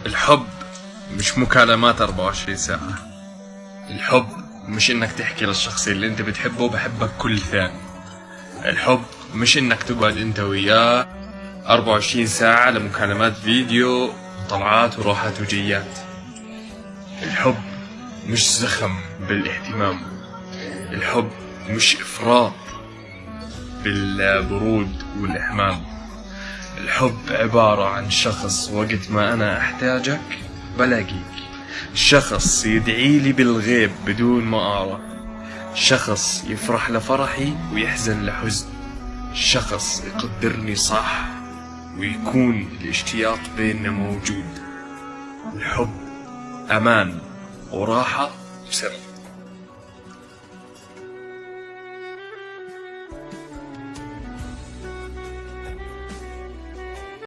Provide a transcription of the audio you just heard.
الحب مش مكالمات 24 ساعة. الحب مش انك تحكي للشخص اللي انت بتحبه بحبك كل ثانية. الحب مش انك تقعد انت وياه 24 ساعة لمكالمات فيديو، طلعات وروحات وجيات. الحب مش زخم بالاهتمام. الحب مش افراط بالبرود والإهمال. الحب عبارة عن شخص وقت ما أنا أحتاجك بلاقيك، شخص يدعي لي بالغيب بدون ما أرى، شخص يفرح لفرحي ويحزن لحزن، شخص يقدرني صح ويكون الاشتياق بيننا موجود. الحب أمان وراحة وسر.